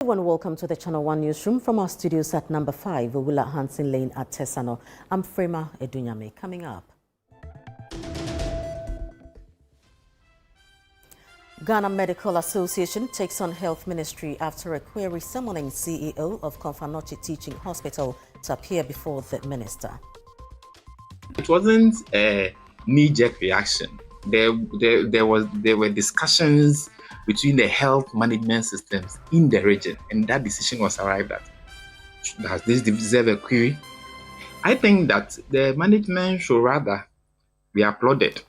Everyone, welcome to the Channel 1 Newsroom from our studios at number 5, Willa Hansen Lane at Tesano. I'm Frema Edunyame. Coming up, Ghana Medical Association takes on Health Ministry after a query summoning CEO of Konfanoche Teaching Hospital to appear before the minister. It wasn't a knee-jerk reaction. There were discussions between the health management systems in the region, and that decision was arrived at. Does this deserve a query? I think that the management should rather be applauded.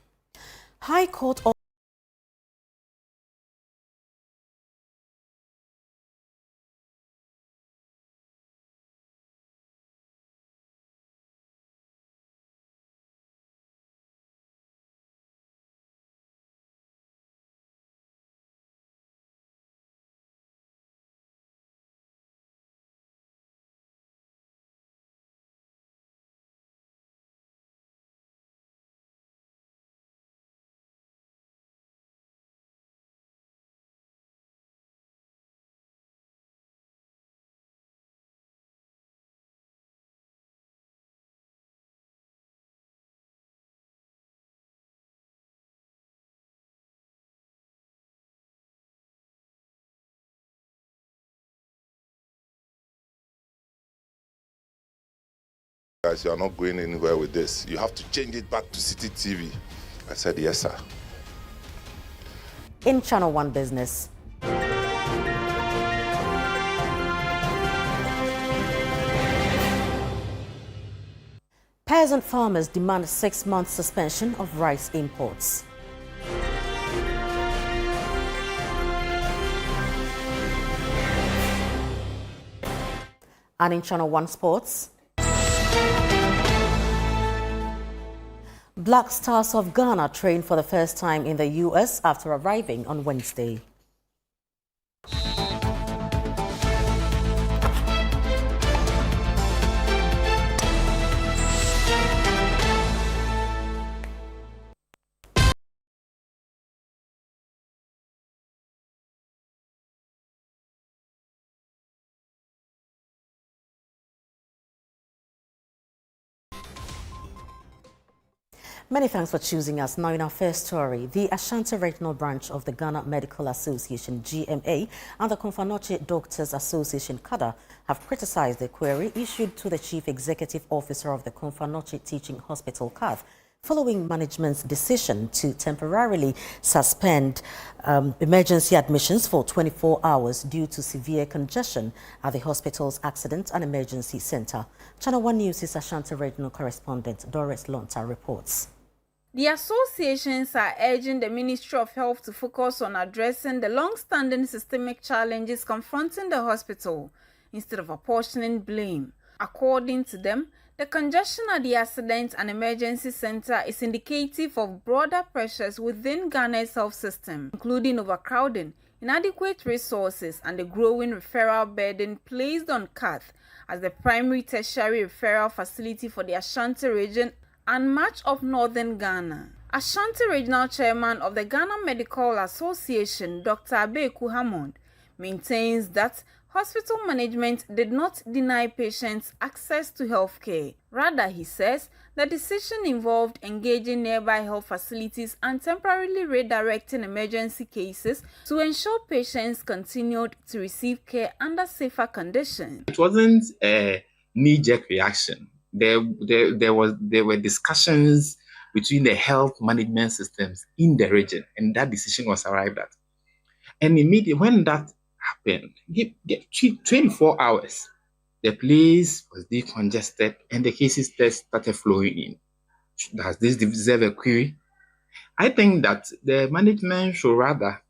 High Court Guys, you are not going anywhere with this. You have to change it back to City TV. I said, yes, sir. in Channel 1 Business. Peasant farmers demand a 6-month suspension of rice imports. And in Channel 1 Sports, Black Stars of Ghana train for the first time in the US after arriving on Wednesday. Many thanks for choosing us. Now in our first story, the Ashanti Regional Branch of the Ghana Medical Association, GMA, and the Konfanoche Doctors Association, CADA, have criticized the query issued to the Chief Executive Officer of the Konfanoche Teaching Hospital, CATH, following management's decision to temporarily suspend emergency admissions for 24 hours due to severe congestion at the hospital's Accident and Emergency Center. Channel 1 News' Ashanti Regional Correspondent Doris Lonta reports. The associations are urging the Ministry of Health to focus on addressing the long-standing systemic challenges confronting the hospital instead of apportioning blame. According to them, the congestion at the Accident and Emergency Center is indicative of broader pressures within Ghana's health system, including overcrowding, inadequate resources, and the growing referral burden placed on CATH as the primary tertiary referral facility for the Ashanti region and much of northern Ghana. Ashanti Regional Chairman of the Ghana Medical Association, Dr. Abeku Hammond, maintains that hospital management did not deny patients access to health care. Rather, he says, the decision involved engaging nearby health facilities and temporarily redirecting emergency cases to ensure patients continued to receive care under safer conditions. It wasn't a knee-jerk reaction. There were discussions between the health management systems in the region, and that decision was arrived at. And immediately when that happened, 24 hours, the place was decongested and the cases started flowing in. Does this deserve a query? I think that the management should rather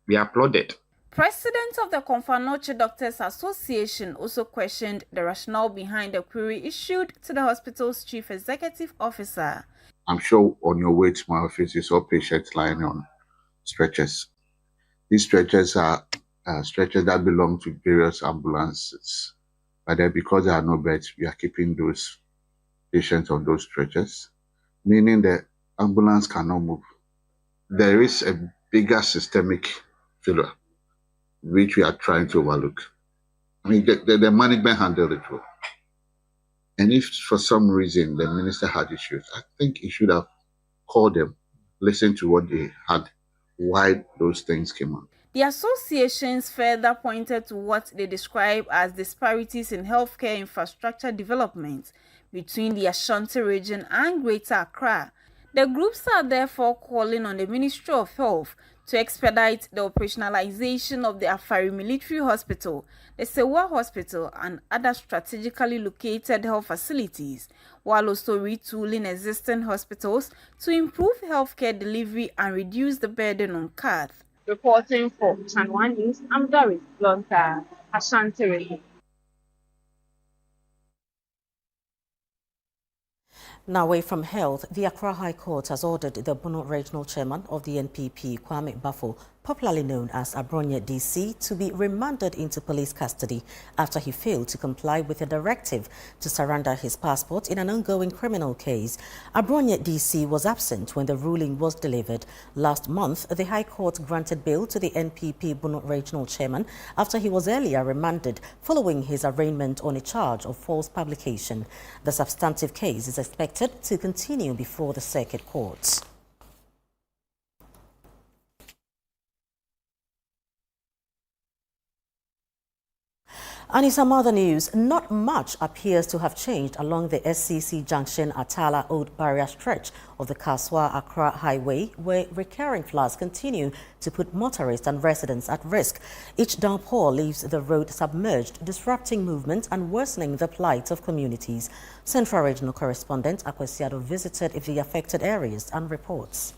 be applauded. President of the Konfanoche Doctors Association also questioned the rationale behind the query issued to the hospital's chief executive officer. I'm sure on your way to my office, you saw patients lying on stretchers. These stretchers are stretchers that belong to various ambulances. But then because there are no beds, we are keeping those patients on those stretchers, meaning the ambulance cannot move. There is a bigger systemic failure which we are trying to overlook. I mean, the management handled it well. And if for some reason the minister had issues, I think he should have called them, listened to what they had, why those things came out. The associations further pointed to what they describe as disparities in healthcare infrastructure development between the Ashanti region and Greater Accra. The groups are therefore calling on the Ministry of Health to expedite the operationalization of the Afari Military Hospital, the Sewa Hospital, and other strategically located health facilities, while also retooling existing hospitals to improve healthcare delivery and reduce the burden on CAD. Reporting for Channel 1 News, I'm Doris Lonta, Ashanti region. Now, away from health, the Accra High Court has ordered the Bono Regional Chairman of the NPP, Kwame Bafo, popularly known as Abronye DC, to be remanded into police custody after he failed to comply with a directive to surrender his passport in an ongoing criminal case. Abronye DC was absent when the ruling was delivered. Last month, the High Court granted bail to the NPP Bono Regional Chairman after he was earlier remanded following his arraignment on a charge of false publication. The substantive case is expected to continue before the Circuit Court. And in some other news, not much appears to have changed along the SCC Junction Atala Old Barrier stretch of the Kaswa-Accra Highway, where recurring floods continue to put motorists and residents at risk. Each downpour leaves the road submerged, disrupting movement and worsening the plight of communities. Central Regional Correspondent Akwesiado visited the affected areas and reports.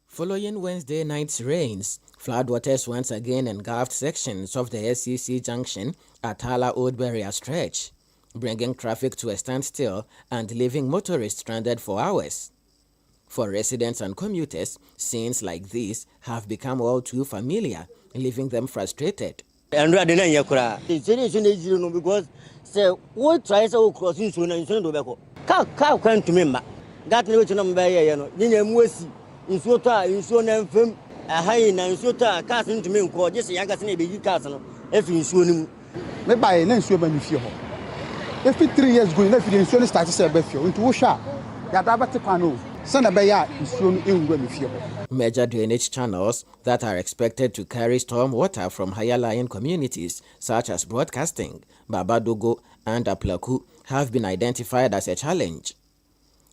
Following Wednesday night's rains, floodwaters once again engulfed sections of the SCC Junction Atala Old Barrier stretch, bringing traffic to a standstill and leaving motorists stranded for hours. For residents and commuters, scenes like these have become all too familiar, leaving them frustrated. And rather than Yakura, because say what tries to cross in soon and soon to Beko. Cow can't remember. That never to number, Mwesi, in Sota, in Son film, a high in Sota, casting to me, called just a younger baby castle, if in Sunum. Maybe I know you when you feel. If 3 years ago, if you insurance started to Befio into Osha, Yadaba Pano, Sanabaya is soon in when you feel. Major drainage channels that are expected to carry storm water from higher lying communities, such as Broadcasting, Babadogo, and Aplaku, have been identified as a challenge.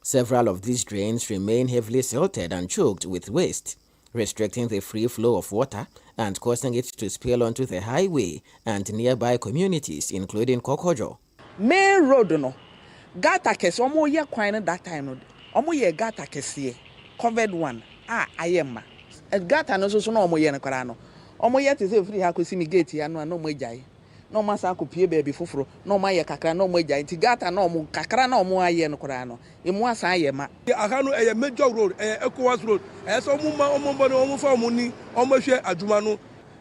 Several of these drains remain heavily silted and choked with waste, restricting the free flow of water and causing it to spill onto the highway and nearby communities, including Kokojo. Main road no gata kese omo ye kwan that time no omo ye gata kese covered one ayema gata no so no omo ye no kwara no omo ye te se free ha kosi mi gate ya no na omo ejai no masa akopie baby foforo no omo ye kakra no omo ejai ti gata no omo kakra na omo aye no kwara no emu asa ayema aka no eye major road Ecowas road so omo ma omo bo no omo fa omo ni omo hwe adwuma no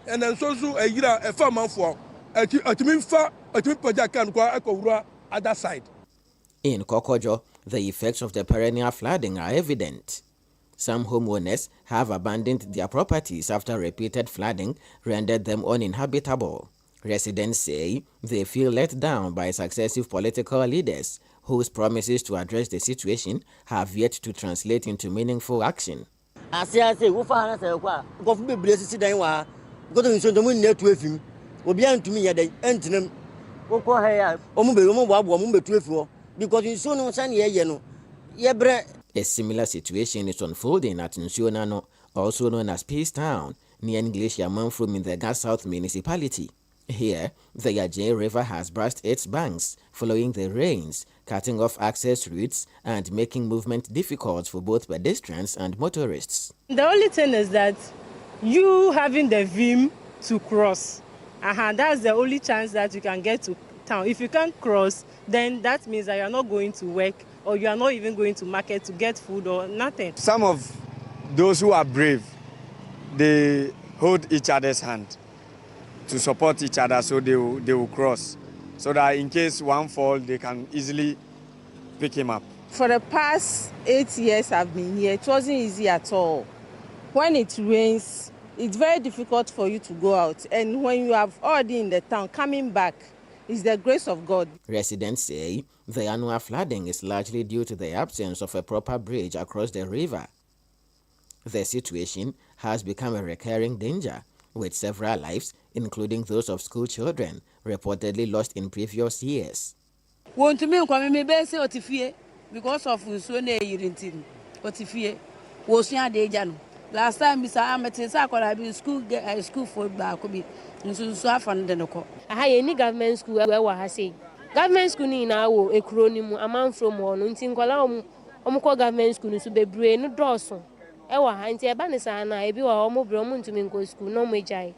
enen so ayira fa manfo atimi fa atimi project kan kwa ekowura other side. In Kokojo, the effects of the perennial flooding are evident. Some homeowners have abandoned their properties after repeated flooding rendered them uninhabitable. Residents say they feel let down by successive political leaders whose promises to address the situation have yet to translate into meaningful action. I say, we found a go for blessed day. Go to the moon to a film. Will be to me at the end. Go here, because in so no sun ye A similar situation is unfolding at Nsionano, also known as Peace Town, near English Yamanfrum in the Gas South municipality. Here, the Yaje River has burst its banks following the rains, cutting off access routes and making movement difficult for both pedestrians and motorists. The only thing is that you having the vim to cross, that's the only chance that you can get to town. If you can't cross, then that means that you are not going to work or you are not even going to market to get food or nothing. Some of those who are brave, they hold each other's hand to support each other so they will cross, so that in case one fall, they can easily pick him up. For the past 8 years I've been here, it wasn't easy at all. When it rains, it's very difficult for you to go out. And when you have already in the town, coming back is the grace of God. Residents say the annual flooding is largely due to the absence of a proper bridge across the river. The situation has become a recurring danger, with several lives, including those of school children, reportedly lost in previous years. Want to me come me be say otifie because of so na yirintin otifie wo sua de ja no last time bi sa amete sa akwara bi school for ba ko bi nso afan de no ko aha ye ni government school we wa ha say government school ni na wo ekuro ni mu amanfro mu no nti nkola omko government school nso bebre no doso e wa ha nti e ba ni sa na e bi wa omobre omuntumi nko school no mejai.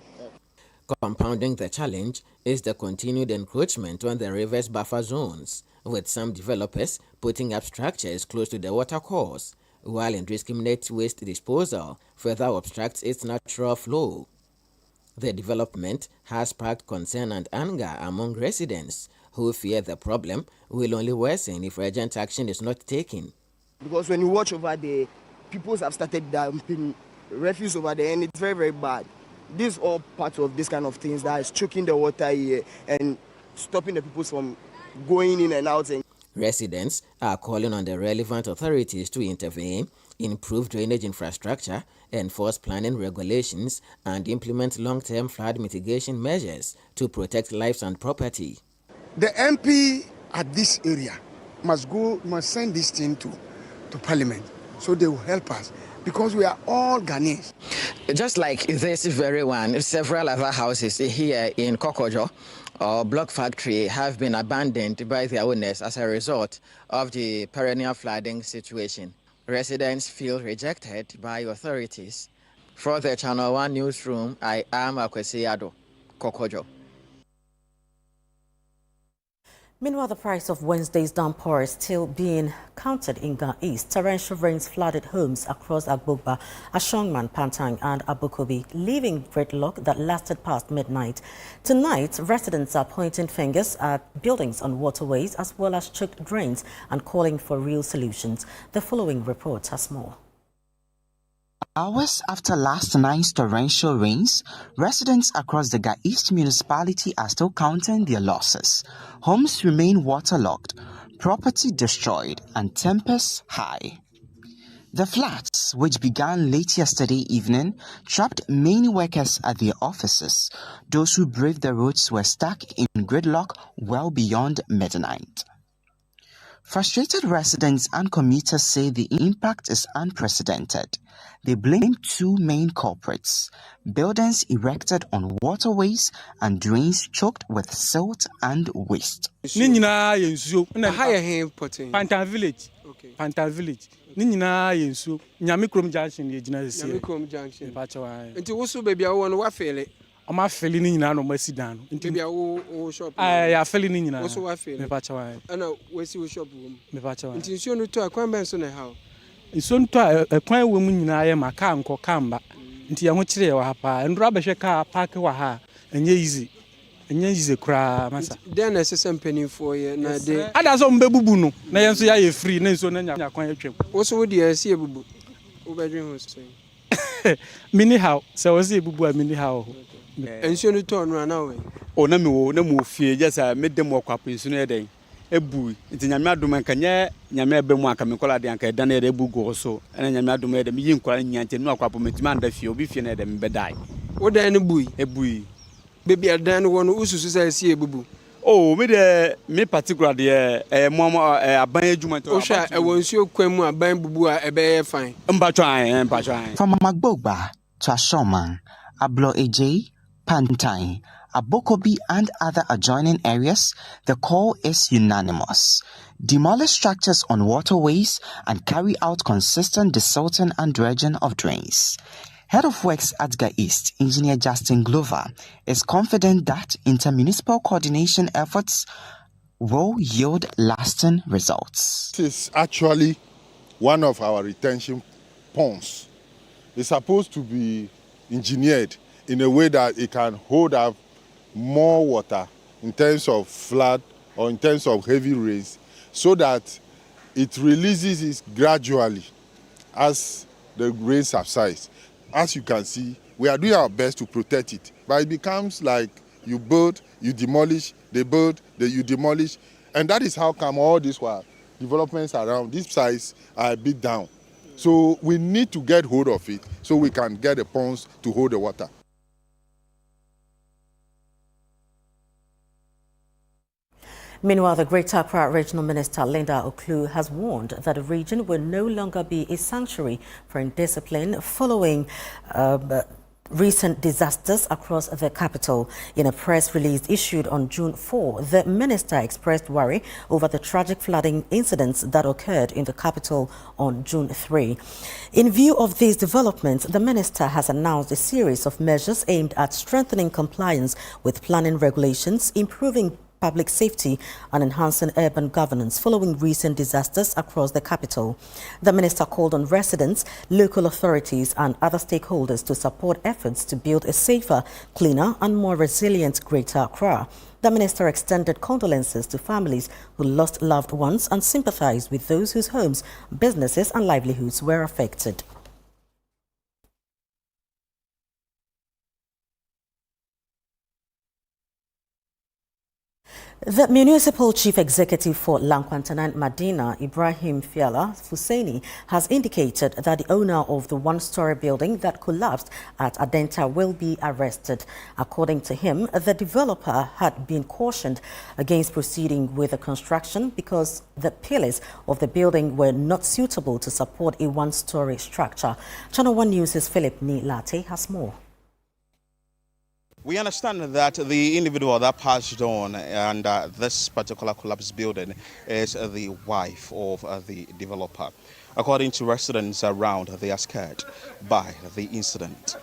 Compounding the challenge is the continued encroachment on the river's buffer zones, with some developers putting up structures close to the watercourse, while indiscriminate waste disposal further obstructs its natural flow. The development has sparked concern and anger among residents, who fear the problem will only worsen if urgent action is not taken. Because when you watch over there, people have started dumping refuse over there, and it's very, very bad. These are all parts of this kind of things that is choking the water here and stopping the people from going in and out. Residents are calling on the relevant authorities to intervene, improve drainage infrastructure, enforce planning regulations, and implement long-term flood mitigation measures to protect lives and property. The MP at this area must send this thing to Parliament so they will help us, because we are all Ghanaians. Just like this very one, several other houses here in Kokojo or Block Factory have been abandoned by their owners as a result of the perennial flooding situation. Residents feel rejected by authorities. For the Channel 1 Newsroom, I am Akwesi Ado, Kokojo. Meanwhile, the price of Wednesday's downpour is still being counted in Ga East. Torrential rains flooded homes across Agbogba, Ashongman, Pantang and Abukobi, leaving gridlock that lasted past midnight. Tonight, residents are pointing fingers at buildings on waterways as well as choked drains and calling for real solutions. The following report has more. Hours after last night's torrential rains, residents across the Ga East municipality are still counting their losses. Homes remain waterlogged, property destroyed, and tempers high. The floods, which began late yesterday evening, trapped many workers at their offices. Those who braved the roads were stuck in gridlock well beyond midnight. Frustrated residents and commuters say the impact is unprecedented. They blame two main culprits: buildings erected on waterways and drains choked with silt and waste. Pantan Village. Okay. Pantan Village. Nina yensu. Nyamikrom Junction yejina ese. Nyamikrom Junction. Nti woso baby awo no wa fele. Oma fele ni nyina no masidan. Nti baby awo shop. Ya fele ni nyina. Woso wa fele. Me pacha wa. Ana wesi wo shop wo. Me pacha wa. Nti nsuo no to akwan ben so na ha. Nsuo no to akwan wo mu nyina ye maka nko kamba. Nti ya ho kire wa pa. Ndura behwe ka park wa ha. Enye easy. Enye easy kra masa. Den na sesem penifo ye na de. Ada so mbebubu no. Na yenso ya ye free na nsuo na nya kwan atwam. Woso wo de asi ebubu. Wo bedwen ho so. Mini how. So wo si ebubu a mini how. Nsuo no to no na we. O na me fie jesa me dem okwapo nsuo no eden. Ebu nti nyame adom anka nya nyame ebe mu aka me kola de anka eda na ede ebu go so ena nyame adom ede me yi nkola nya nti no akwapo metima anda fie obi fie na ede me bedai wo dan ne bui ebui bebi adan no wono ususu sai sie ebubu oh me de me particular de momo aban adwuma to o sha e won nsuo kwan mu aban bubu a ebe ye fine mpatwan From Magbogba to Ashoman, Ablo Eje, Pantai, Abokobi and other adjoining areas, the call is unanimous. Demolish structures on waterways and carry out consistent desilting and dredging of drains. Head of Works at Ga East, Engineer Justin Glover, is confident that intermunicipal coordination efforts will yield lasting results. This is actually one of our retention ponds. It's supposed to be engineered in a way that it can hold up more water in terms of flood or in terms of heavy rains, so that it releases it gradually as the rain subsides. as you can see, we are doing our best to protect it. But it becomes like you build, you demolish, they build, you demolish. And that is how come all these developments around this size are a bit down. So we need to get hold of it so we can get the ponds to hold the water. Meanwhile, the Greater Accra Regional Minister Linda Oklu has warned that the region will no longer be a sanctuary for indiscipline following recent disasters across the capital. In a press release issued on June 4, the minister expressed worry over the tragic flooding incidents that occurred in the capital on June 3. In view of these developments, the minister has announced a series of measures aimed at strengthening compliance with planning regulations, improving public safety and enhancing urban governance following recent disasters across the capital. The minister called on residents, local authorities and other stakeholders to support efforts to build a safer, cleaner and more resilient Greater Accra. The minister extended condolences to families who lost loved ones and sympathized with those whose homes, businesses and livelihoods were affected. The Municipal Chief Executive for Lankwantanan Medina, Ibrahim Fiala Fuseni, has indicated that the owner of the one-story building that collapsed at Adenta will be arrested. According to him, the developer had been cautioned against proceeding with the construction because the pillars of the building were not suitable to support a one-story structure. Channel 1 News' Philip Nilate has more. We understand that the individual that passed on and this particular collapsed building is the wife of the developer. According to residents around, they are scared by the incident.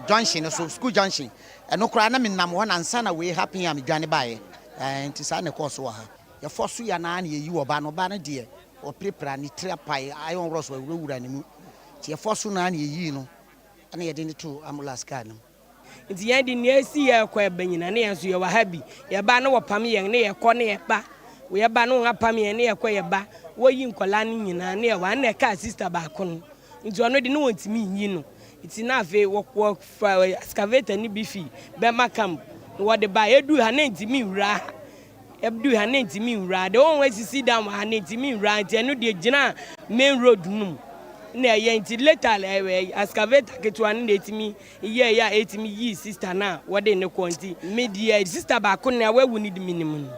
Junction, so school junction. And no cry, na minam one and sana we happy am Johnny by and Tisana Kosoa. Your first year nani you or bano banner dear or prepare ni trapai iron ross were rude and your first nani you know and I didn't too amulas canum. It's the end in the year, quite being an answer you were happy. Your banner or pammy and near corner ba. We are banning up pammy and near quay ba. Where you colani and near one near car sister back on. It's already known to me, you know. It's enough a work for excavator ni bifi bema camp what the buy edu hanenti mi ra edu hanenti mi ra the one way to sit down hanenti mi ra and no de gina main road num na ye nti later excavator ketu an etimi ye ya etimi yi sister na what dey ne kwanti media sister ba ko na we need minimum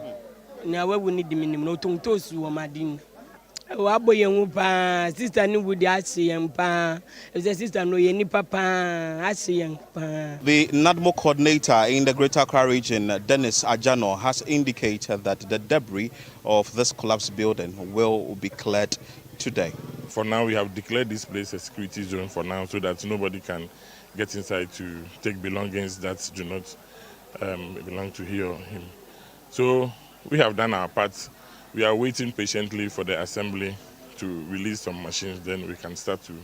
na we need minimum no tonto su o madin. Sister ni would the sister no ye papa The NADMO coordinator in the Greater Accra region, Dennis Ajano, has indicated that the debris of this collapsed building will be cleared today. For now, we have declared this place a security zone for now so that nobody can get inside to take belongings that do not belong to he or him. So we have done our part. We are waiting patiently for the assembly to release some machines, then we can start to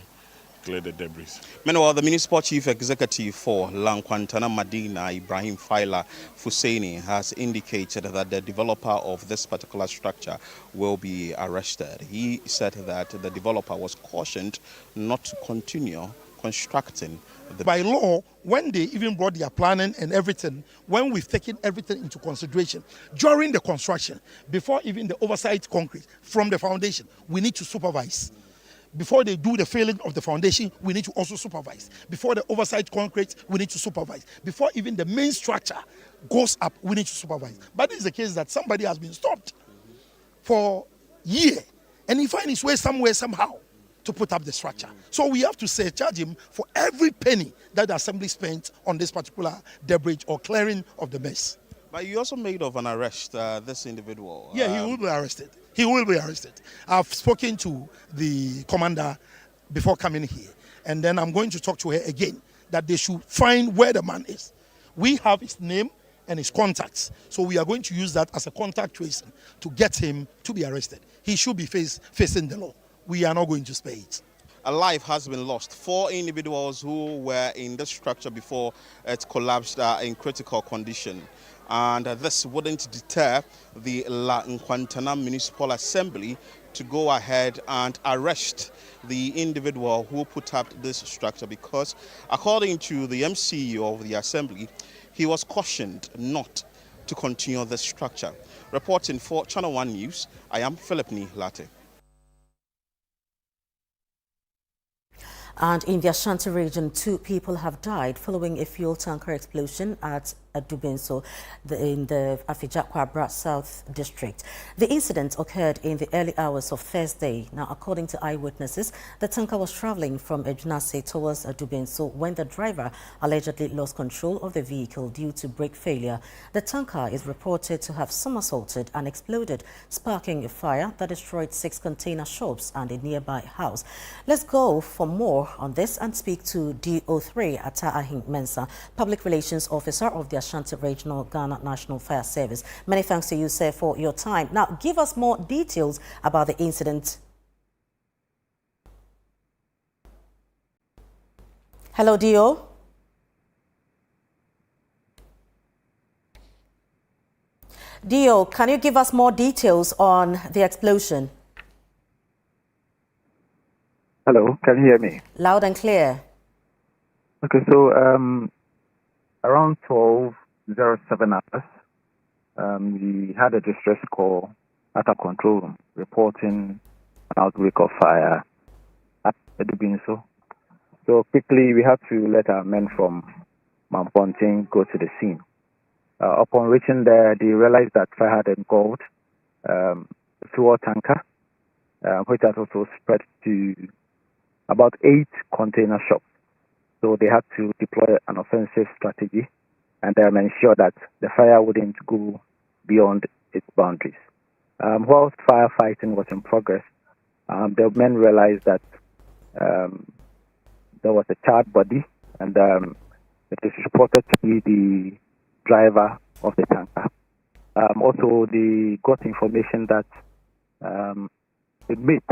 clear the debris. Meanwhile, the Municipal Chief Executive for Lankwantanan Medina, Ibrahim Fiala Fuseni, has indicated that the developer of this particular structure will be arrested. He said that the developer was cautioned not to continue constructing. By law, when they even brought their planning and everything, when we've taken everything into consideration, during the construction, before even the oversight concrete from the foundation, we need to supervise. Before they do the filling of the foundation, we need to also supervise. Before the oversight concrete, we need to supervise. Before even the main structure goes up, we need to supervise. But it's the case that somebody has been stopped for a year, and he finds his way somewhere, somehow, to put up the structure. So we have to charge him for every penny that the assembly spent on this particular debris or clearing of the mess. But you also made of an arrest this individual. Yeah, he will be arrested. He will be arrested. I've spoken to the commander before coming here, and then I'm going to talk to her again that they should find where the man is. We have his name and his contacts, so we are going to use that as a contact tracing to get him to be arrested. He should be facing the law. We are not going to spare it. a life has been lost. 4 individuals who were in the structure before it collapsed are in critical condition. And this wouldn't deter the La Nkwantana Municipal Assembly to go ahead and arrest the individual who put up this structure, because according to the MCE of the assembly, he was cautioned not to continue the structure. Reporting for Channel 1 News, I am Philip Latte. And in the Ashanti region, 2 people have died following a fuel tanker explosion at Dubenso in the Afijakwa South District. The incident occurred in the early hours of Thursday. Now, according to eyewitnesses, the tanker was traveling from Ejunase towards Dubenso when the driver allegedly lost control of the vehicle due to brake failure. The tanker is reported to have somersaulted and exploded, sparking a fire that destroyed 6 container shops and a nearby house. Let's go for more on this and speak to DO3 Ata Ahim Mensah, Public Relations Officer of the Ashanti Regional Ghana National Fire Service. Many thanks to you, sir, for your time. Now, give us more details about the incident. Hello, DO. DO, can you give us more details on the explosion? Hello, can you hear me? Loud and clear. Okay, so around 12:07 hours, we had a distress call at our control room reporting an outbreak of fire at Edubinso. So quickly, we had to let our men from Mamponting go to the scene. Upon reaching there, they realized that fire had engulfed a fuel tanker, which had also spread to about 8 container shops. So they had to deploy an offensive strategy and ensure that the fire wouldn't go beyond its boundaries. Whilst firefighting was in progress, the men realized that there was a charred body, and it is reported to be the driver of the tanker. Also, they got information that the mate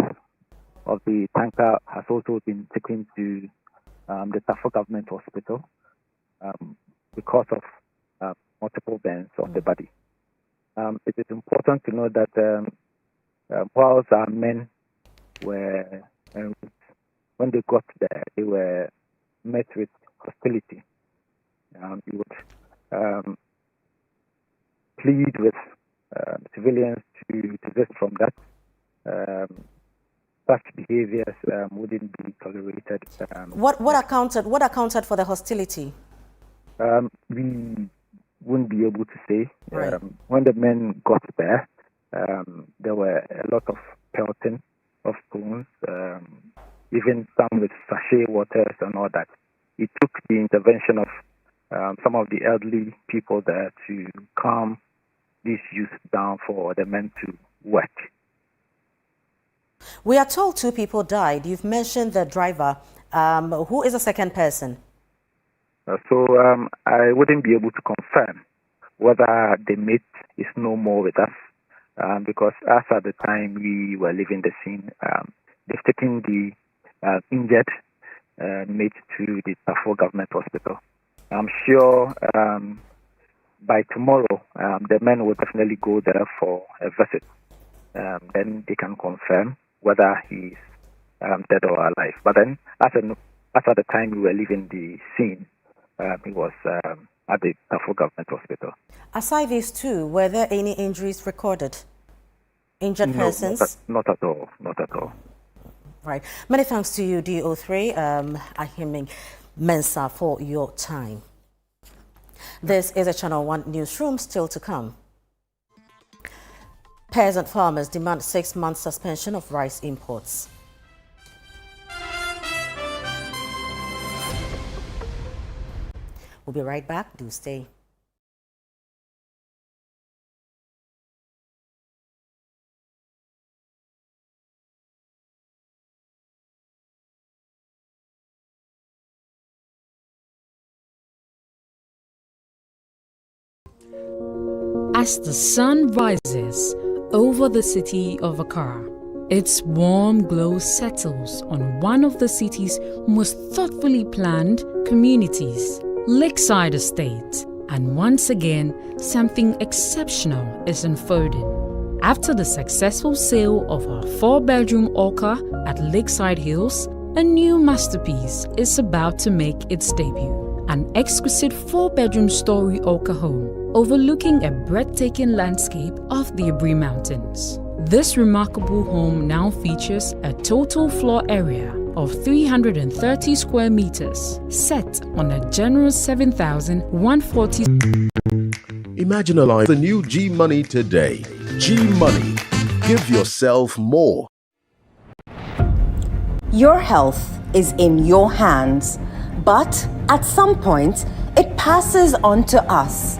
of the tanker has also been taken to the Tafo Government Hospital because of multiple burns of the body. It is important to know that whilst our men were, when they got there, they were met with hostility. We would plead with civilians to desist from that. Such behaviors wouldn't be tolerated. What accounted for the hostility? We wouldn't be able to say. Right. When the men got there, there were a lot of pelting of stones, even some with sachet waters and all that. It took the intervention of some of the elderly people there to calm these youth down for the men to work. We are told 2 people died. You've mentioned the driver. Who is the second person? So I wouldn't be able to confirm whether the mate is no more with us, because as at the time we were leaving the scene, they've taken the injured mate to the Tafo Government Hospital. I'm sure by tomorrow the men will definitely go there for a visit. Then they can confirm whether he's dead or alive. But then, as at the time we were leaving the scene, he was at the Tafo Government Hospital. Aside these 2, were there any injuries recorded? Injured persons? Not at all. Not at all. Right. Many thanks to you, DO3 Ahim Mensah, for your time. This is a Channel 1 Newsroom, still to come. Peasant farmers demand 6-month suspension of rice imports. We'll be right back. Do stay. As the sun rises over the city of Accra, Its warm glow settles on one of the city's most thoughtfully planned communities, Lakeside Estate. And once again, something exceptional is unfolding. After the successful sale of our 4-bedroom Orca at Lakeside Hills, a new masterpiece is about to make its debut. An exquisite 4-bedroom story Orca home overlooking a breathtaking landscape of the Abri Mountains. This remarkable home now features a total floor area of 330 square meters, set on a generous 7,140. Imagine a life. The new G Money today. G Money. Give yourself more. Your health is in your hands, but at some point, it passes on to us.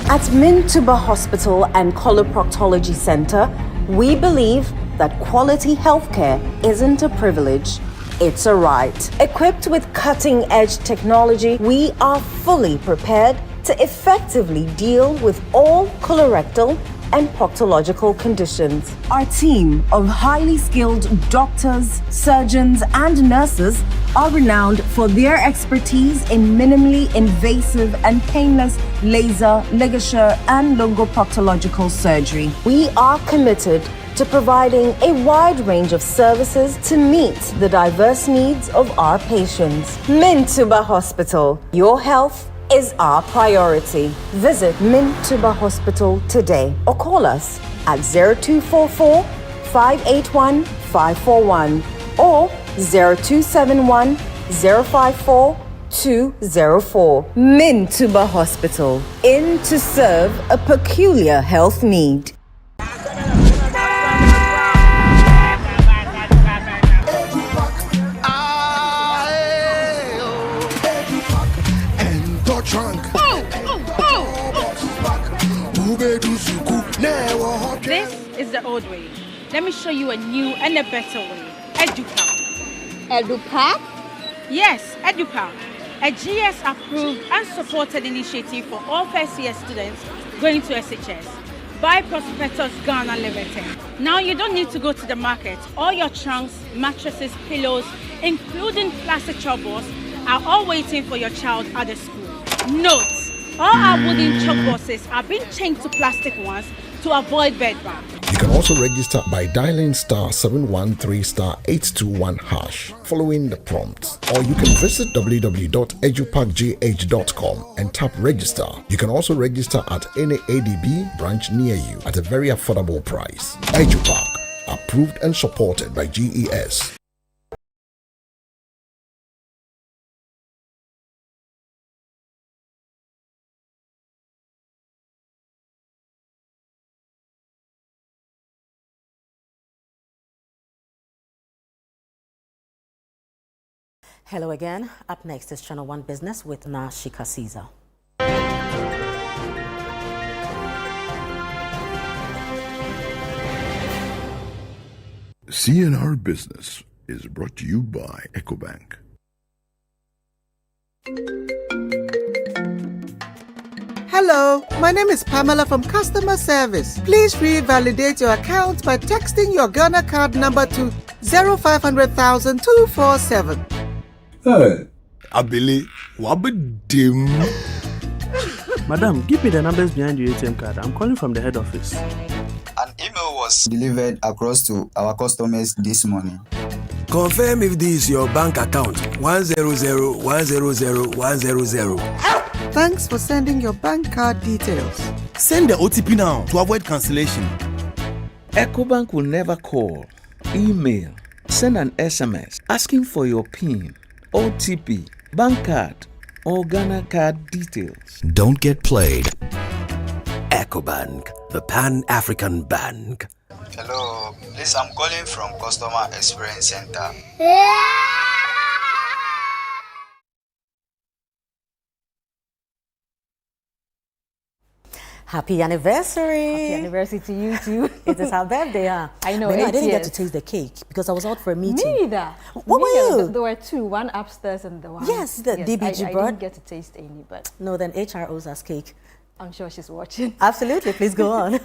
At Mintuba Hospital and Coloproctology Center, we believe that quality healthcare isn't a privilege, it's a right. Equipped with cutting-edge technology, we are fully prepared to effectively deal with all colorectal and proctological conditions. Our team of highly skilled doctors, surgeons, and nurses are renowned for their expertise in minimally invasive and painless laser, ligature, and longoproctological surgery. We are committed to providing a wide range of services to meet the diverse needs of our patients. Mintuba Hospital, your health is our priority. Visit Mintuba Hospital today or call us at 0244 581 541 or 0271 054 204. Mintuba Hospital, in to serve a peculiar health need. This is the old way. Let me show you a new and a better way. EduPack. EduPack? Yes, EduPack. A GS-approved and supported initiative for all first-year students going to SHS by Prospectus Ghana Limited. Now you don't need to go to the market. All your trunks, mattresses, pillows, including plastic chalkboards, are all waiting for your child at the school. Note, all our wooden chalkboards are being changed to plastic ones to avoid bedbugs. You can also register by dialing *713*821# following the prompts, or you can visit www.edupackgh.com and tap register. You can also register at any ADB branch near you at a very affordable price. EduPack, approved and supported by GES. Hello again. Up next is Channel 1 Business with Nashika Caesar. CNR Business is brought to you by EcoBank. Hello, my name is Pamela from Customer Service. Please revalidate your account by texting your Ghana card number to 0500,000 247. Hey, Abili, wabadim. Madam, give me the numbers behind your ATM card. I'm calling from the head office. An email was delivered across to our customers this morning. Confirm if this is your bank account 100100100. Thanks for sending your bank card details. Send the OTP now to avoid cancellation. EcoBank will never call, email, send an SMS asking for your PIN, OTP, bank card, or Ghana card details. Don't get played. EcoBank, the Pan-African Bank. Hello, please, I'm calling from Customer Experience Center. Happy anniversary! Happy anniversary to you too. It is her birthday, huh? I know. But no, I didn't years. get to taste the cake because I was out for a meeting. Me neither. What were you? There were two, one upstairs and the one. Yes, the DBG I brought. didn't get to taste any, but no, then HR owes us cake. I'm sure she's watching. Absolutely, please go on.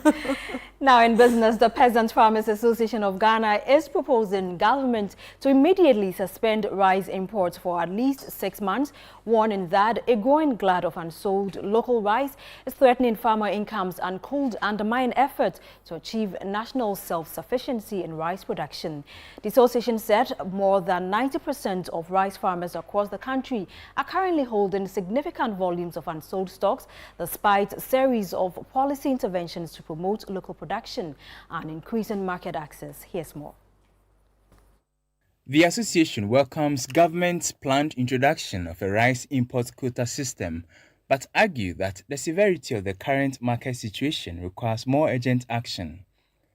Now in business, the Peasant Farmers Association of Ghana is proposing government to immediately suspend rice imports for at least 6 months, warning that a growing glut of unsold local rice is threatening farmer incomes and could undermine efforts to achieve national self-sufficiency in rice production. The association said more than 90% of rice farmers across the country are currently holding significant volumes of unsold stocks, despite a series of policy interventions to promote local production and increasing market access. Here's more. The association welcomes government's planned introduction of a rice import quota system, but argue that the severity of the current market situation requires more urgent action.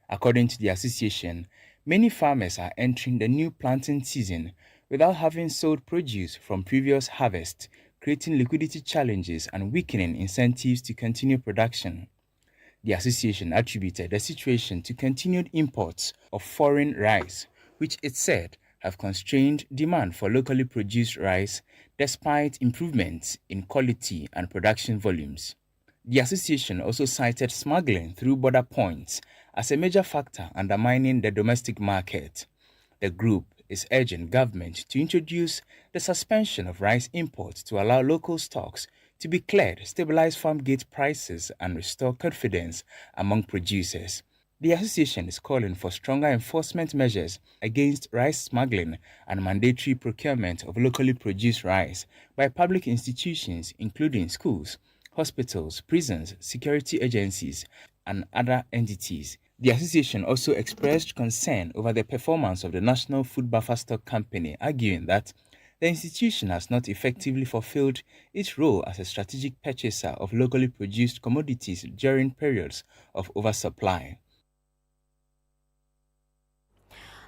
According to the association, many farmers are entering the new planting season without having sold produce from previous harvest, creating liquidity challenges and weakening incentives to continue production. The association attributed the situation to continued imports of foreign rice, which it said have constrained demand for locally produced rice despite improvements in quality and production volumes. The association also cited smuggling through border points as a major factor undermining the domestic market. The group is urging government to introduce the suspension of rice imports to allow local stocks to be cleared, stabilize farm gate prices, and restore confidence among producers. The association is calling for stronger enforcement measures against rice smuggling and mandatory procurement of locally produced rice by public institutions, including schools, hospitals, prisons, security agencies, and other entities. The association also expressed concern over the performance of the National Food Buffer Stock Company, arguing that the institution has not effectively fulfilled its role as a strategic purchaser of locally produced commodities during periods of oversupply.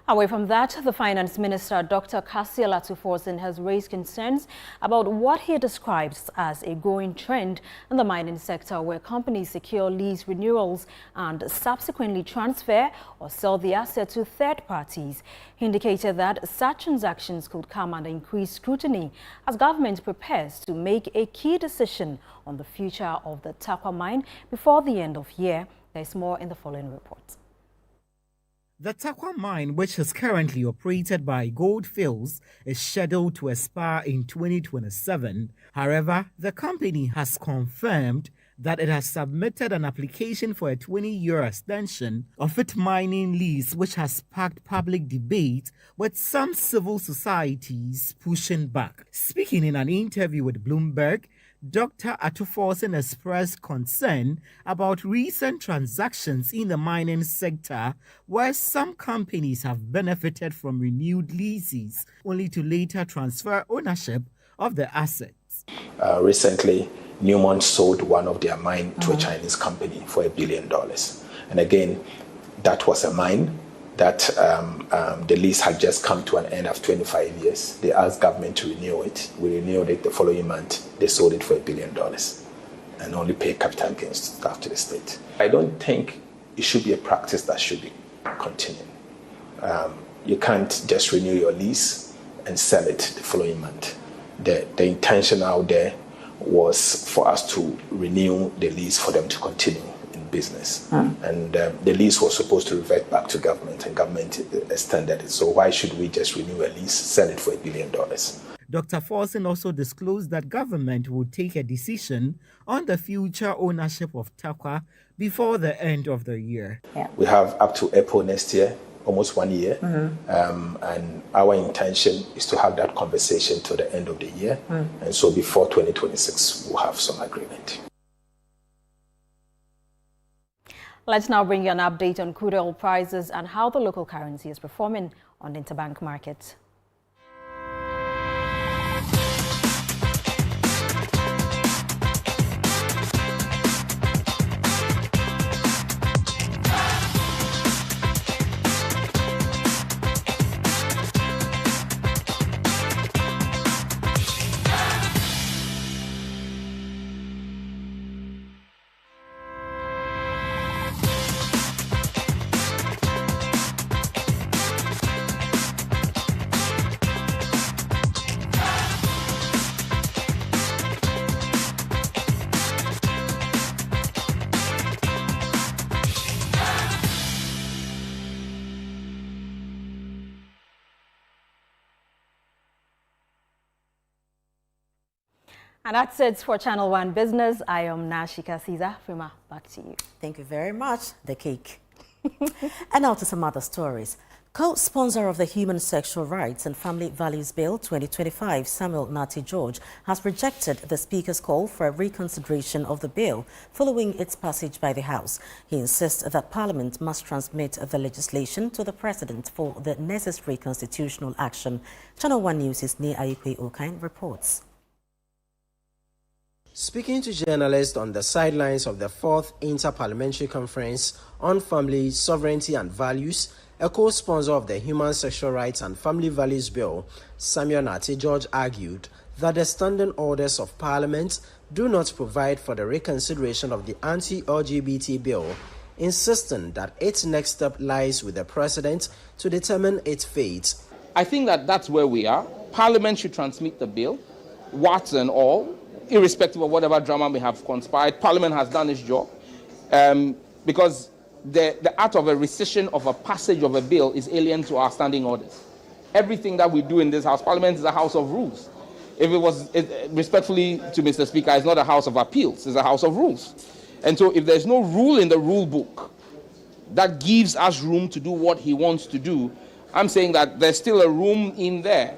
Away from that, the Finance Minister, Dr. Kasia Latuforsen, has raised concerns about what he describes as a growing trend in the mining sector, where companies secure lease renewals and subsequently transfer or sell the asset to third parties. He indicated that such transactions could come under increased scrutiny as government prepares to make a key decision on the future of the Tarkwa mine before the end of year. There's more in the following report. The Tarkwa mine, which is currently operated by Gold Fields, is scheduled to expire in 2027. However, the company has confirmed that it has submitted an application for a 20-year extension of its mining lease, which has sparked public debate, with some civil societies pushing back. Speaking in an interview with Bloomberg, Dr. Atuforsen expressed concern about recent transactions in the mining sector, where some companies have benefited from renewed leases, only to later transfer ownership of the assets. Recently, Newmont sold one of their mine to a Chinese company for $1 billion. And again, that was a mine that the lease had just come to an end of 25 years. They asked government to renew it. We renewed it the following month. They sold it for $1 billion and only pay capital gains back to the state. I don't think it should be a practice that should be continuing. You can't just renew your lease and sell it the following month. The intention out there was for us to renew the lease for them to continue business. And the lease was supposed to revert back to government, and government extended it. So why should we just renew a lease, sell it for $1 billion? Dr. Forsen also disclosed that government would take a decision on the future ownership of Tarkwa before the end of the year. We have up to April next year, almost 1 year, and our intention is to have that conversation to the end of the year. And so before 2026, we'll have some agreement. Let's now bring you an update on crude oil prices and how the local currency is performing on the interbank market. And that's it for Channel 1 Business. I am Nashika Caesar. Fima, back to you. Thank you very much. The cake. And now to some other stories. Co-sponsor of the Human Sexual Rights and Family Values Bill 2025, Samuel Nati George, has rejected the Speaker's call for a reconsideration of the bill following its passage by the House. He insists that Parliament must transmit the legislation to the President for the necessary constitutional action. Channel 1 News' Ni Ayikwe Okain reports. Speaking to journalists on the sidelines of the 4th Inter-Parliamentary Conference on Family, Sovereignty and Values, a co-sponsor of the Human Sexual Rights and Family Values Bill, Samuel Nati George argued that the standing orders of Parliament do not provide for the reconsideration of the anti-LGBT bill, insisting that its next step lies with the President to determine its fate. I think that that's where we are. Parliament should transmit the bill, warts and all, irrespective of whatever drama may have conspired. Parliament has done its job because the art of a rescission of a passage of a bill is alien to our standing orders. Everything that we do in this House, Parliament is a house of rules. If it was, respectfully to Mr. Speaker, it's not a house of appeals, it's a house of rules. And so if there's no rule in the rule book that gives us room to do what he wants to do, I'm saying that there's still a room in there.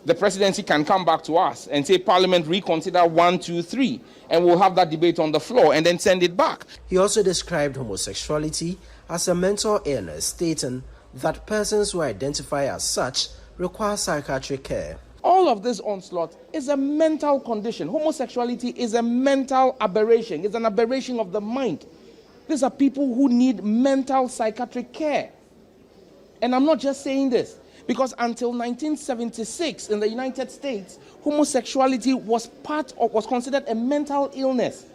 The presidency can come back to us and say, Parliament reconsider 1, 2, 3, and we'll have that debate on the floor and then send it back. He also described homosexuality as a mental illness, stating that persons who identify as such require psychiatric care. All of this onslaught is a mental condition. Homosexuality is a mental aberration. It's an aberration of the mind. These are people who need mental psychiatric care. And I'm not just saying this, because until 1976 in the United States, homosexuality was considered a mental illness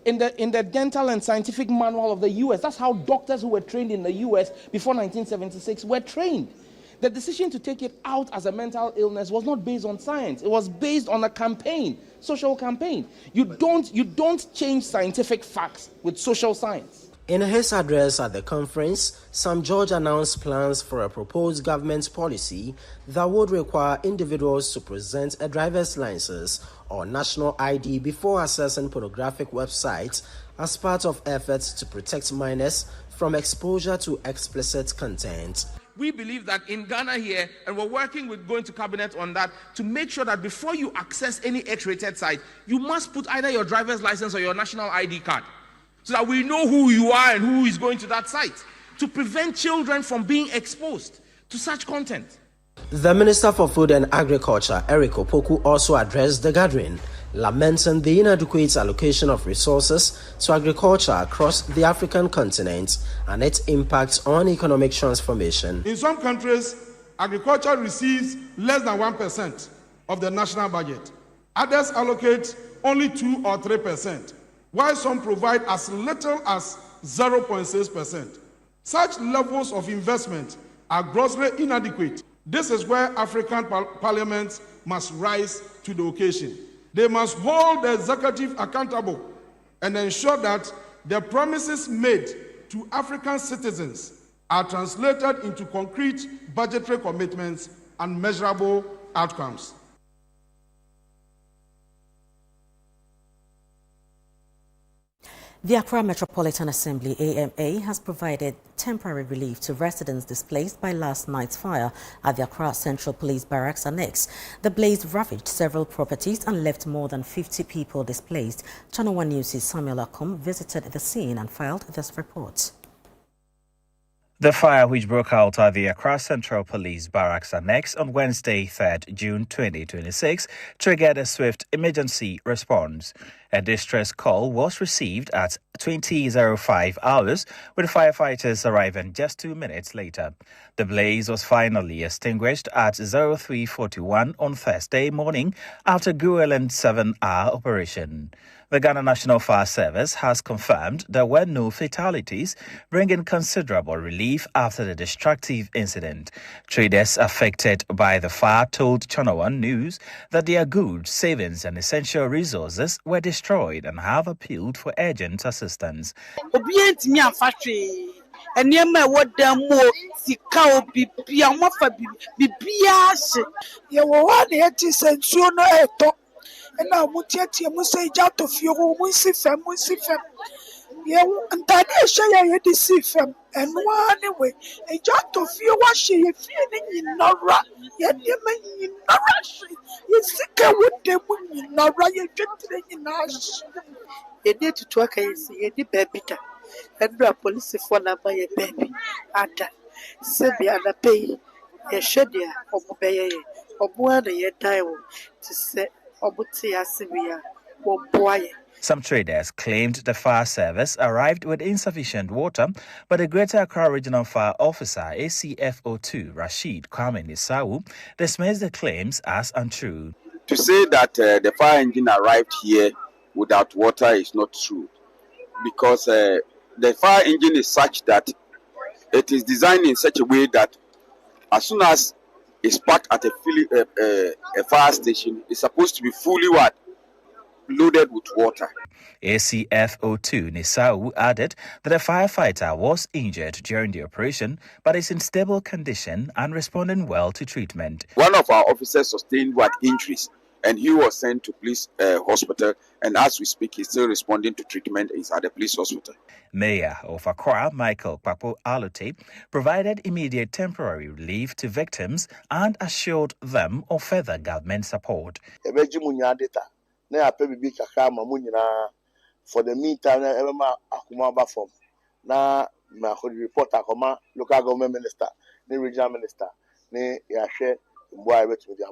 in the dental and scientific manual of the US. That's how doctors who were trained in the US before 1976 were trained. The decision to take it out as a mental illness was not based on science. It was based on a campaign, social campaign. You don't change scientific facts with social science. In his address at the conference, Sam George announced plans for a proposed government policy that would require individuals to present a driver's license or national ID before accessing pornographic websites as part of efforts to protect minors from exposure to explicit content. We believe that in Ghana here, and we're working with going to cabinet on that, to make sure that before you access any X-rated site, you must put either your driver's license or your national ID card, so that we know who you are and who is going to that site, to prevent children from being exposed to such content. The Minister for Food and Agriculture, Eric Opoku, also addressed the gathering, lamenting the inadequate allocation of resources to agriculture across the African continent and its impact on economic transformation. In some countries, agriculture receives less than 1% of the national budget. Others allocate only 2 or 3%. While some provide as little as 0.6%. Such levels of investment are grossly inadequate. This is where African parliaments must rise to the occasion. They must hold the executive accountable and ensure that the promises made to African citizens are translated into concrete budgetary commitments and measurable outcomes. The Accra Metropolitan Assembly AMA has provided temporary relief to residents displaced by last night's fire at the Accra Central Police Barracks Annex. The blaze ravaged several properties and left more than 50 people displaced. Channel 1 News' Samuel Akom visited the scene and filed this report. The fire, which broke out at the Accra Central Police Barracks Annex on Wednesday, 3rd June 2026, triggered a swift emergency response. A distress call was received at 20:05 hours, with firefighters arriving just 2 minutes later. The blaze was finally extinguished at 03:41 on Thursday morning after grueling 7-hour operation. The Ghana National Fire Service has confirmed there were no fatalities, bringing considerable relief after the destructive incident. Traders affected by the fire told Channel 1 News that their goods, savings and essential resources were destroyed and have appealed for urgent assistance. and now Mutiati Musa Jato Fio, Munsifem, Munsifem. You and Tanya Shaya Decifem, and one away, a Jato Fio was she feeling in Nora, yet you may in Nora. You sick with them in Nora, you gently in us. You need to talk, I see, you need baby. And the police for number a baby. At Sebia na pay, a shedia, or Mobay, or Buana, ye die to say, or Butia Sibia, or boy. Some traders claimed the fire service arrived with insufficient water, but the Greater Accra Regional Fire Officer, ACFO2, Rashid Kwame Nisau, dismissed the claims as untrue. To say that the fire engine arrived here without water is not true, because the fire engine is such that it is designed in such a way that as soon as it's parked at a fire station, it's supposed to be fully loaded with water. ACFO2 Nisau added that a firefighter was injured during the operation but is in stable condition and responding well to treatment. One of our officers sustained injuries and he was sent to police hospital, and as we speak he's still responding to treatment. He's at the police hospital. Mayor of Accra, Michael Papo Alute, provided immediate temporary relief to victims and assured them of further government support. For the meantime, I akuma from na my report akoma local government minister, the regional minister, ne ya share mboa with me their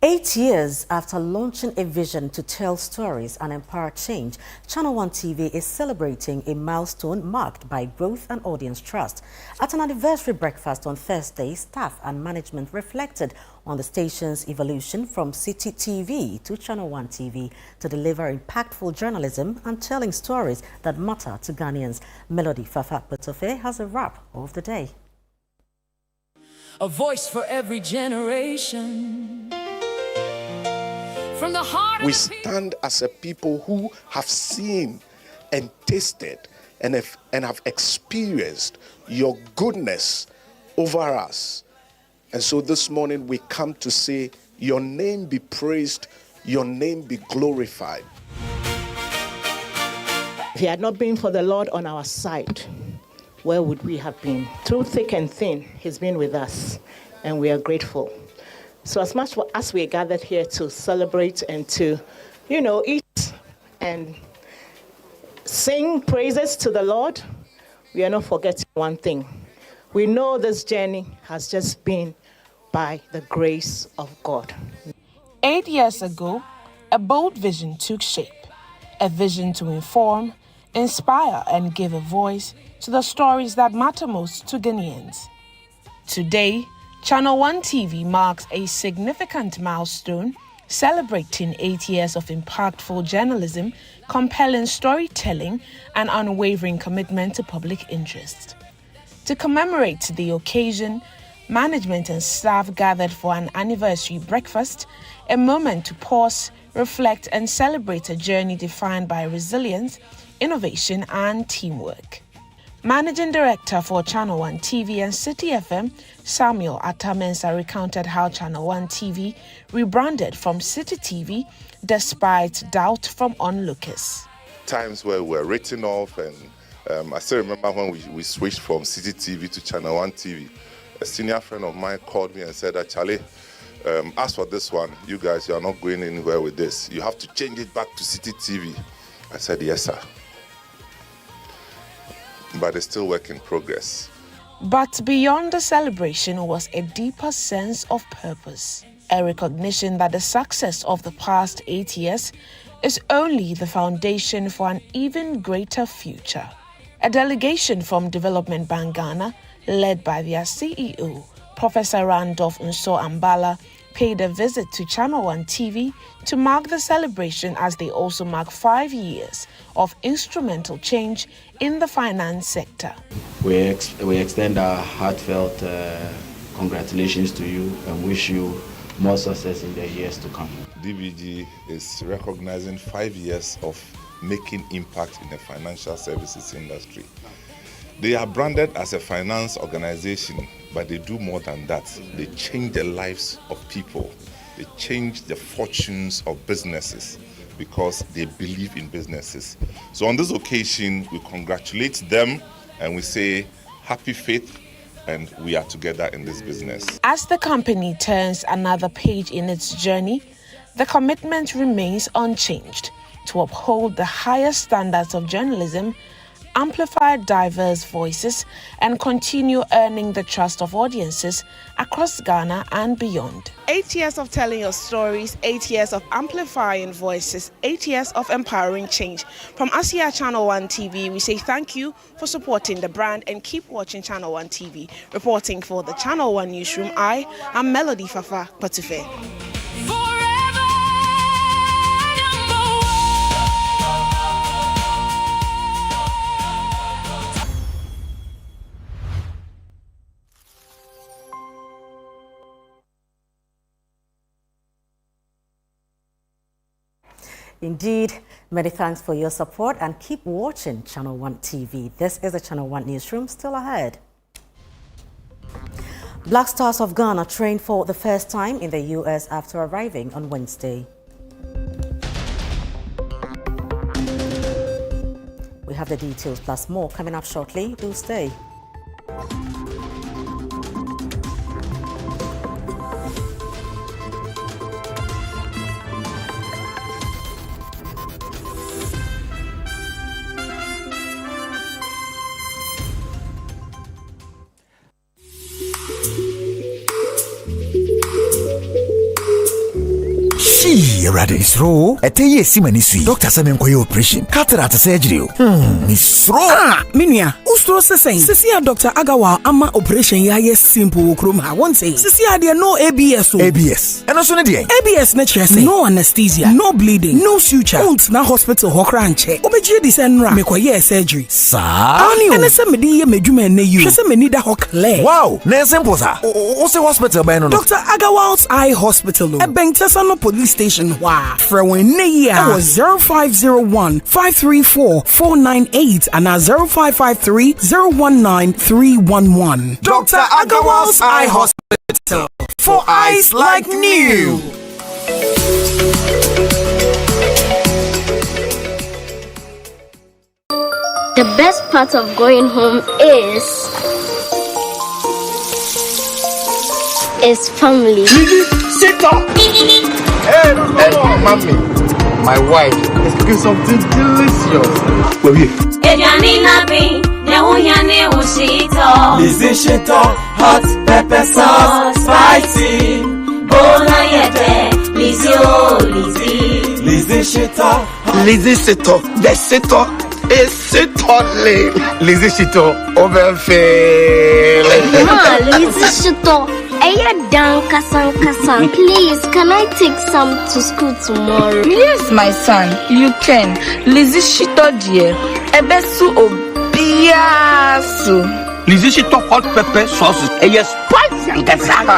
8 years after launching a vision to tell stories and empower change, Channel One TV is celebrating a milestone marked by growth and audience trust. At an anniversary breakfast on Thursday, staff and management reflected on the station's evolution from City TV to Channel One TV to deliver impactful journalism and telling stories that matter to Ghanaians. Melody Fafa Botofe has a wrap of the day. A voice for every generation. From the heart we stand as a people who have seen and tasted and have experienced your goodness over us. And so this morning we come to say, your name be praised, your name be glorified. If it had not been for the Lord on our side, where would we have been? Through thick and thin, He's been with us, and we are grateful. So as much as we are gathered here to celebrate and to, eat and sing praises to the Lord, we are not forgetting one thing. We know this journey has just been by the grace of God. 8 years ago, a bold vision took shape. A vision to inform, inspire, and give a voice to the stories that matter most to Ghanaians. Today, Channel One TV marks a significant milestone, celebrating 8 years of impactful journalism, compelling storytelling, and unwavering commitment to public interest. To commemorate the occasion, management and staff gathered for an anniversary breakfast, a moment to pause, reflect, and celebrate a journey defined by resilience, innovation, and teamwork. Managing Director for Channel One TV and City FM, Samuel Atamensa, recounted how Channel One TV rebranded from City TV despite doubt from onlookers. Times where we were written off, and I still remember when we switched from City TV to Channel One TV. A senior friend of mine called me and said that, Charlie, as for this one, you guys, you are not going anywhere with this. You have to change it back to City TV. I said, yes, sir. But it's still work in progress. But beyond the celebration was a deeper sense of purpose, a recognition that the success of the past 8 years is only the foundation for an even greater future. A delegation from Development Bank Ghana, led by their CEO, Professor Randolph Nso Ambala, paid a visit to Channel One TV to mark the celebration as they also mark 5 years of instrumental change in the finance sector. We extend our heartfelt congratulations to you and wish you more success in the years to come. DBG is recognizing 5 years of making impact in the financial services industry. They are branded as a finance organization, but they do more than that. They change the lives of people. They change the fortunes of businesses because they believe in businesses. So on this occasion, we congratulate them and we say, happy faith, and we are together in this business. As the company turns another page in its journey, the commitment remains unchanged to uphold the highest standards of journalism, amplify diverse voices, and continue earning the trust of audiences across Ghana and beyond. 8 years of telling your stories, 8 years of amplifying voices, 8 years of empowering change. From Asia Channel 1 TV, we say thank you for supporting the brand and keep watching Channel 1 TV. Reporting for the Channel 1 Newsroom, I am Melody Fafa Patife. Indeed, many thanks for your support and keep watching Channel 1 TV. This is the Channel 1 Newsroom, still ahead. Black Stars of Ghana trained for the first time in the U.S. after arriving on Wednesday. We have the details plus more coming up shortly. Do stay. Radisro, a teye simanisui. Doctor Samen Koyo operation. Cataract surgery. Misro. Minia. Ustro sesen. Sisia Dr. Agawa ama operation ya yes simple krom ha won't say. Sisia there no ABS. ABS. And also ne ABS na say. No anesthesia, no bleeding, no suture. Won't na hospital hokra nche. Obeji di senra. Mekoye surgery. Sa. Ani o. Enese me di ye medwuma na you. Hwese me need ho clear. Wow. Na simple sa. O se hospital by no. Dr. Agawa's Eye Hospital. E Bentesa no police station. Wow. Frewen Neya was 0501-534-498 and 0553-019-311. Dr. Agawa's Eye Hospital for eyes like new. The best part of going home is family. Sit up. Hey, mommy, my wife is cooking something delicious. Well, hot pepper sauce, spicy. Bona yete, Lizzie Shito. The Shito is Shito. Lizzie Shito over fail. Lizzie Shito. Please, can I take some to school tomorrow? Yes, my son, you can. Lizzie Shito dear. Ebesu obiasu. Lizzie Shito hot pepper sauce. Yes, spicy and kasanga.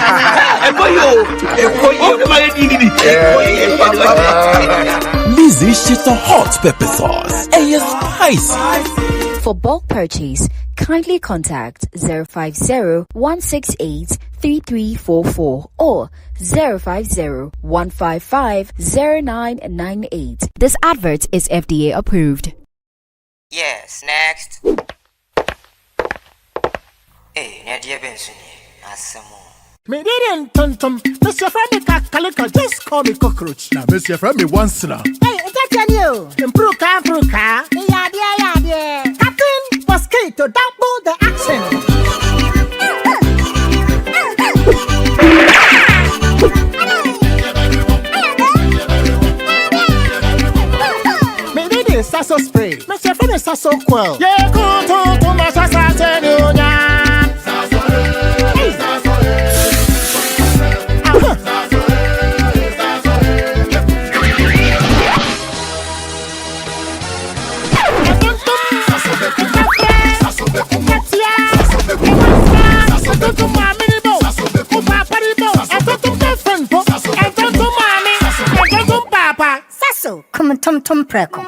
Lizzie Shito hot pepper sauce. Yes, spicy. For bulk purchase, kindly contact 050-168-3344 or 050-155-0998. This advert is FDA approved. Yes, next. Hey, Nadia Benson, Me didn't tum. Mr. Friendly Calico, just call me cockroach. Now, Mr. Friendly once now. Hey, that's you. Impruka. Yeah. Captain Mosquito, double the action. Me did this sasso spray. Mr. Friendly sasso quell. Yeah, go to my sasso. Come tum preko.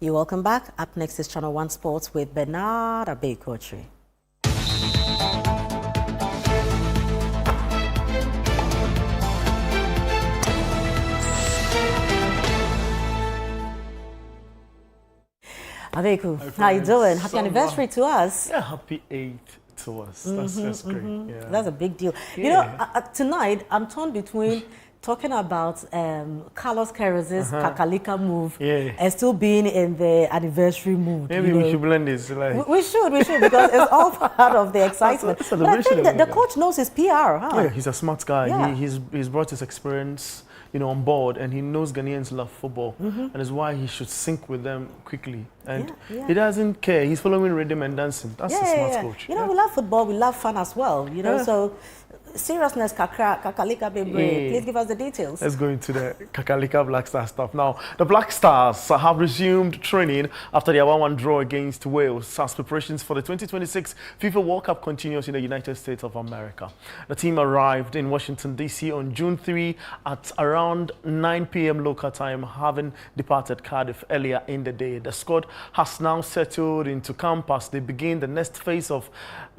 You're welcome back. Up next is Channel 1 Sports with Bernard Abekotre. Abeku, how you doing? Happy anniversary to us. Yeah, happy 8 to us. That's great. Yeah. That's a big deal. Yeah. You know, tonight I'm torn between talking about Carlos Queiroz's Kakalika move and still being in the anniversary mood. Maybe we should blend this. Like. We should, because it's all part of the excitement. But I think the coach knows his PR, huh? Yeah, he's a smart guy. Yeah. He's brought his experience, on board, and he knows Ghanaians love football, and is why he should sync with them quickly. And he doesn't care. He's following rhythm and dancing. That's a smart coach. We love football. We love fun as well. So seriousness, Kakalika Bebre. Please give us the details. Let's go into the Kakalika Black Star stuff. Now, the Black Stars have resumed training after their 1-1 draw against Wales as preparations for the 2026 FIFA World Cup continues in the United States of America. The team arrived in Washington, D.C. on June 3 at around 9 p.m. local time, having departed Cardiff earlier in the day. The squad has now settled into camp as they begin the next phase of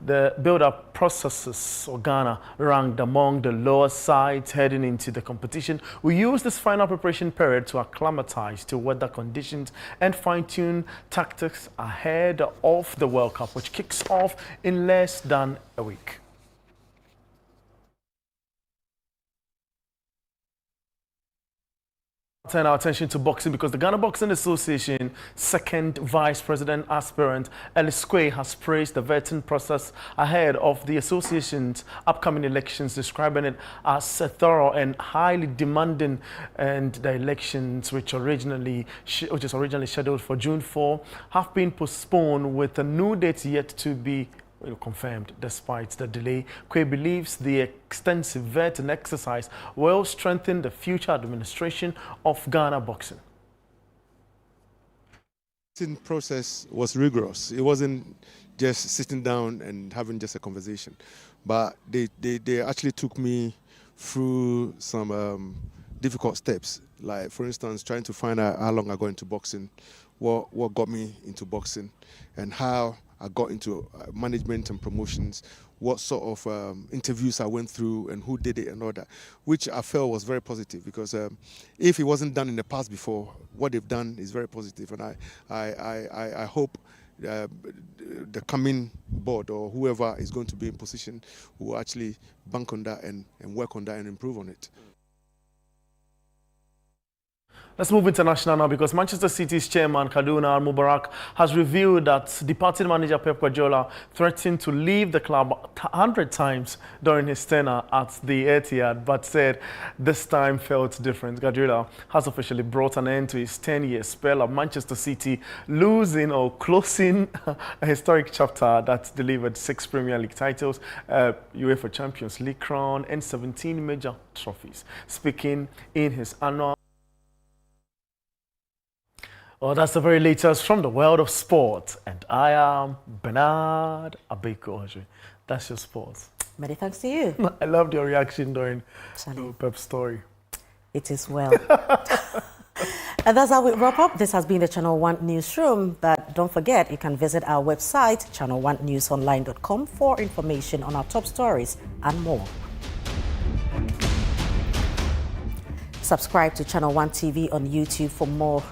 the build-up processes. Ghana, ranked among the lower sides heading into the competition, we use this final preparation period to acclimatize to weather conditions and fine-tune tactics ahead of the World Cup, which kicks off in less than a week. Turn our attention to boxing because the Ghana Boxing Association second vice president aspirant Ellis Quay has praised the vetting process ahead of the association's upcoming elections, describing it as a thorough and highly demanding, and the elections, which is originally scheduled for June 4, have been postponed with a new date yet to be confirmed. Despite the delay, Quay believes the extensive vetting exercise will strengthen the future administration of Ghana boxing. The process was rigorous. It wasn't just sitting down and having just a conversation, but they actually took me through some difficult steps. Like, for instance, trying to find out how long I got into boxing, what got me into boxing, and how I got into management and promotions, what sort of interviews I went through and who did it and all that, which I felt was very positive, because if it wasn't done in the past before, what they've done is very positive. And I hope the coming board or whoever is going to be in position will actually bank on that and work on that and improve on it. Let's move international now, because Manchester City's chairman Kaduna Al-Mubarak has revealed that departing manager Pep Guardiola threatened to leave the club 100 times during his tenure at the Etihad, but said this time felt different. Guardiola has officially brought an end to his 10-year spell at Manchester City, losing or closing a historic chapter that delivered 6 Premier League titles, UEFA Champions League crown, and 17 major trophies. Speaking in his annual... Well, that's the very latest from the world of sport. And I am Bernard Abekotre. That's your sports. Many thanks to you. I loved your reaction during Pep's story. It is well. And that's how we wrap up. This has been the Channel 1 Newsroom. But don't forget, you can visit our website, channel1newsonline.com, for information on our top stories and more. Subscribe to Channel 1 TV on YouTube for more